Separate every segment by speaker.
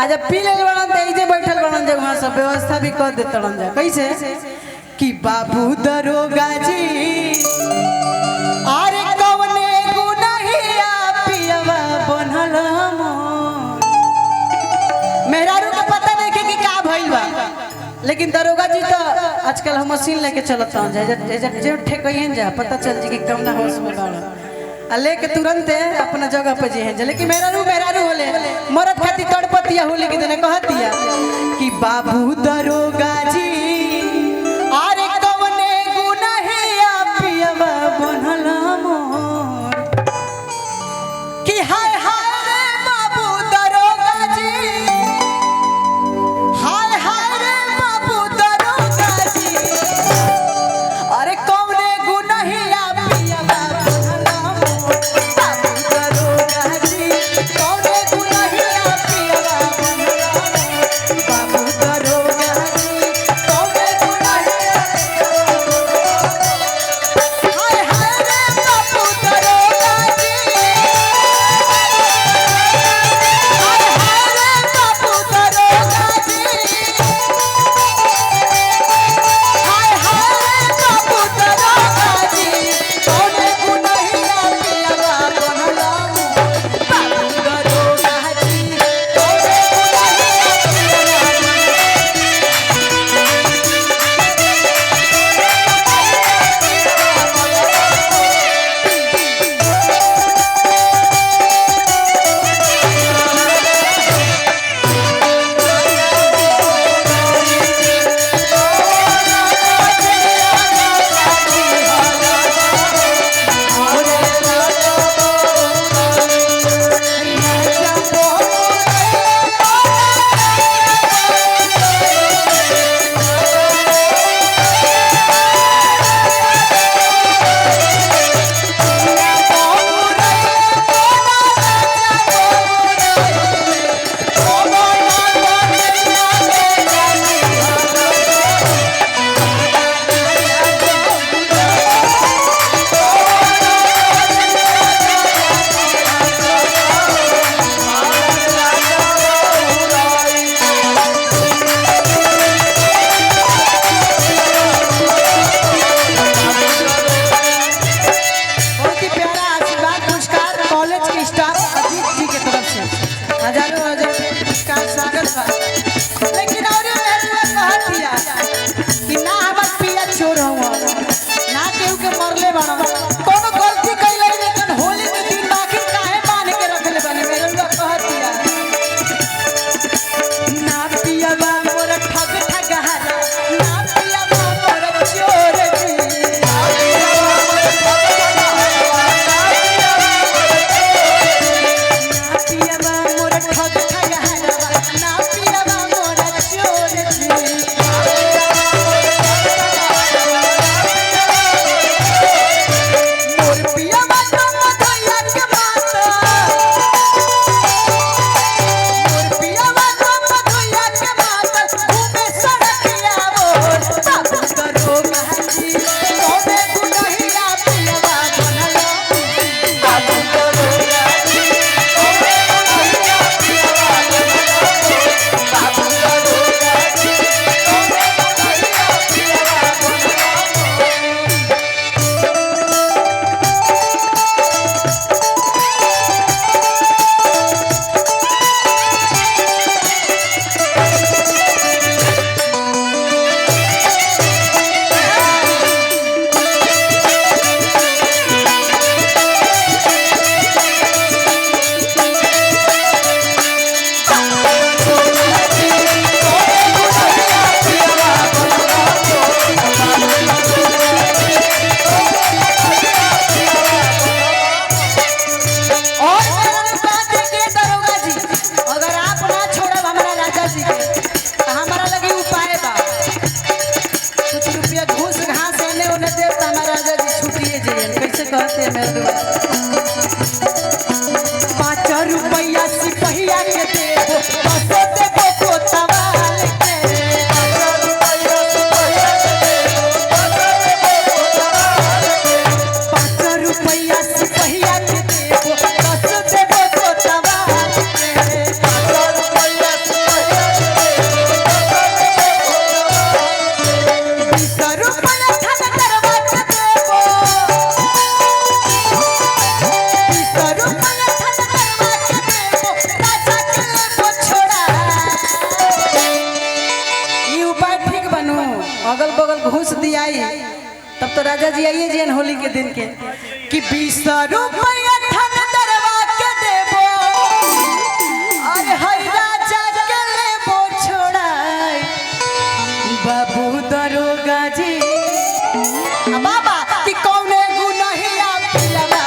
Speaker 1: आज पी ले बनन त इजे बैठल बनन जे वहां सब व्यवस्था भी कर दे तड़न जा कैसे कि बाबू दरोगा जी अरे कवने गुनहिया पियवा बनल मेहरारू का पता नहीं कि का भइल बा लेकिन दरोगा जी तो आजकल हम मशीन लेके चलत हन जे ठेकइहन जा पता चल जी कि कौना होश में बाड़ा आ लेके तुरंत अपना जगह पे जे है लेकिन मेहरारू होले मरद खाती तड़पतिया होले के देने कहतिया कि बाबू दरोगा जी अरे कवने गुनहिया पियवा बनल मोर कि हाय हाय रे बाबू दरोगा जी हाय हाय रे बाबू दरोगा जी अरे कवने गुनहिया पियवा बनल मोर बाबू दरोगा जी कवने गुनहिया पियवा बनल मोर बाबू दरोगा जी कवने गुनहिया हाय हाय रे बाबू दरोगा जी हाय हाय रे बाबू दरोगा जी हाय हाय रे बाबू दरोगा जी कौने गुनहिया पियवा बनल मोर बाबू दरोगा जी कौने बहुत ही प्यारा आशीर्वाद पुरस्कार कॉलेज के स्टाफ अजीत जी के तरफ से हजारों हजार पुरस्कार स्वागत बा लेकिन और मेहरुआ कह दिया कि ना हमर पिया चोर हवा ना केहू के मरले बाड़ा कोनो गलती कइले लेकिन होली के दिन आखिर काहे बांध के रखले बने मेहरुआ कह दिया ना पिया बा मोर ठग ठगहारा ना पिया बा मोर चोर जी पियवा मोर ठग ठगहारा ना पियवा मोर चोर जी मोर पियवा तो मधुया के माता मोर पियवा तो मधुया के माता घूमे सड़किया मोर बाबू दरोगा जी कौने गुनहिया पियवा बनल बाबू दरोगा जी कौने गुनहिया पियवा बनल बाबू दरोगा जी कौने गुनहिया पियवा बनल और मेरा बात देखिए दरोगा जी अगर आप ना छोड़ब हमारा राजा जी के तो हमारा लगे उपाय बा कुछ रुपया घूस घास एने ओने दे तो हमारा राजा जी छुटिए जाइए कैसे कहते हैं मेरे 5 रुपया सिपहिया के देबो बसो देबो कोतवाल के 5 रुपया सिपहिया के देबो बसो देबो कोतवाल के 5 रुपया सिपहिया के देबो बसो देबो कोतवाल के 5 रुपया तो राजा जी आइए जी होली के दिन के कि 20 रुपया धन दरवा के देबो अरे हई राजा के लेबो छोड़ाई बाबू दरोगा जी बाबा कि कौने गुनहिया पिलवा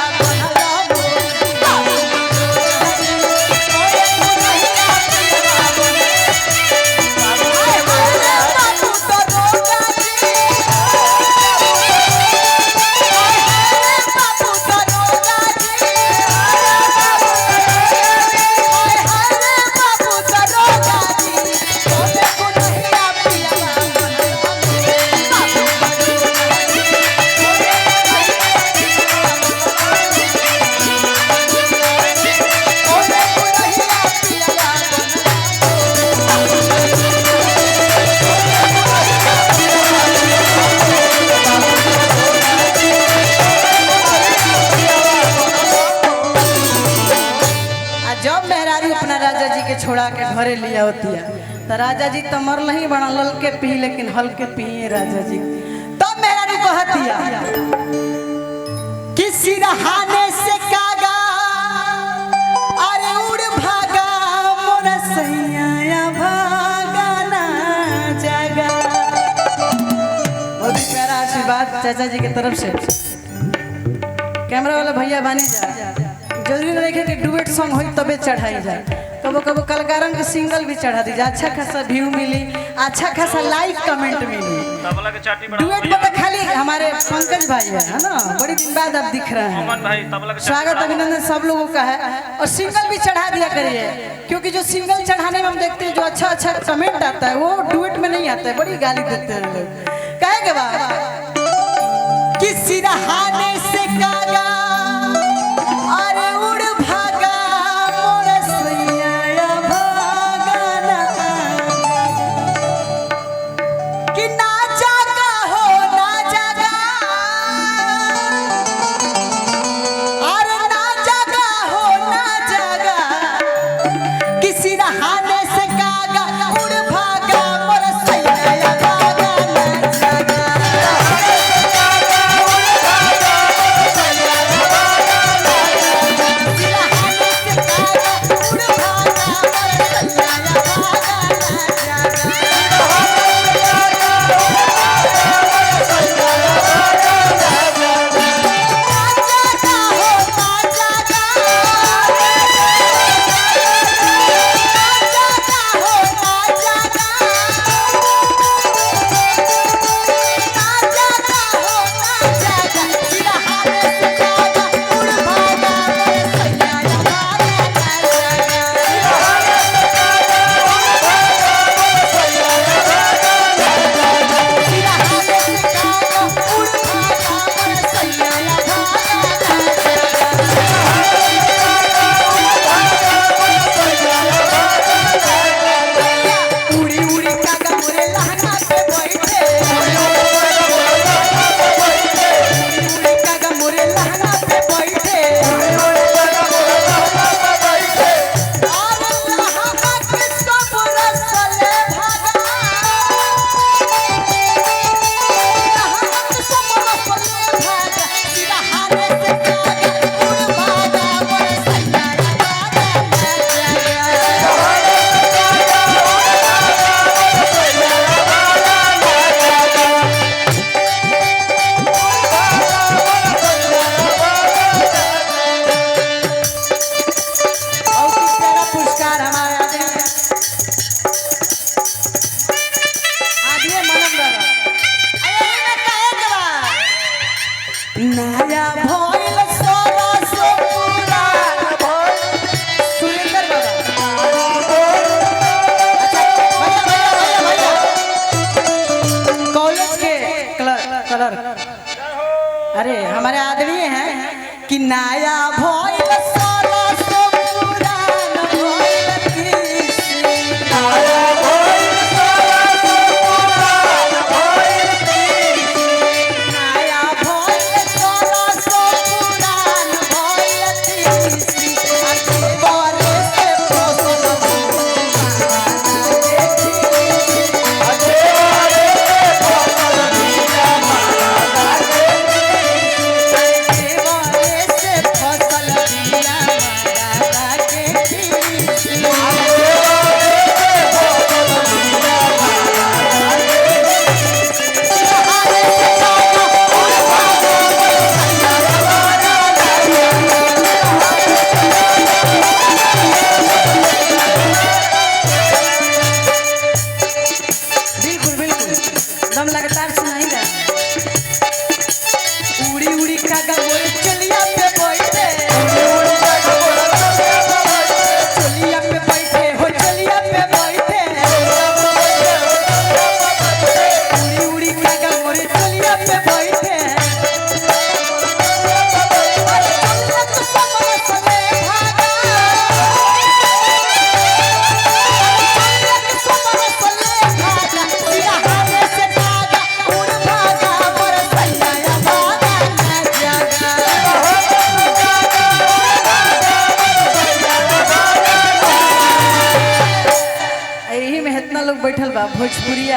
Speaker 1: छोड़ा के घरे लिया होती है तो राजा जी तो मरल ही बना ललके पी लेकिन हल्के पिए राजा जी तो मेरा रू कहतिया कि सिरहाने से कागा अरे उड़ भागा मोर सैया भागा ना जागा। बहुत प्यारा आशीर्वाद चाचा जी की तरफ से। कैमरा वाला भैया बानी जा जरूरी नहीं है कि डुएट सॉन्ग हो तबे चढ़ाई जाए, कबो कबो कलाकारों के सिंगल भी चढ़ा दीजिए, अच्छा खासा व्यू मिली, अच्छा खासा लाइक कमेंट मिली। डुएट में खाली हमारे पंकज भाई है ना, बड़ी दिन बाद अब दिख रहे हैं। स्वागत अभिनंदन सब लोगों का है और सिंगल भी चढ़ा दिया करिए क्योंकि जो सिंगल चढ़ाने में हम देखते हैं जो अच्छा अच्छा कमेंट आता है वो डुएट में नहीं आता है, बड़ी गाली देते हैं लोग। कहेंगे बात कि सिरहाने से कागा अरे उड़ भागा मोर सैया भागा ना कि ना जागा हो ना जागा अरे ना जागा हो ना जागा कि सिरहाने से कागा उड़ भागा मोर सैया भागा ना जागा। अरे हमारे आदमी हैं कि नया भोइल सोला सो पुरान भोइल किसी नया भोइल सोला सो पुरान भोइल किसी नया भोइल सोला सो पुरान भोइल किसी अरे बोले से पोसल अरे बोले से पोसल पे बैठे यही में इतना लोग बैठल बा भोजपुरिया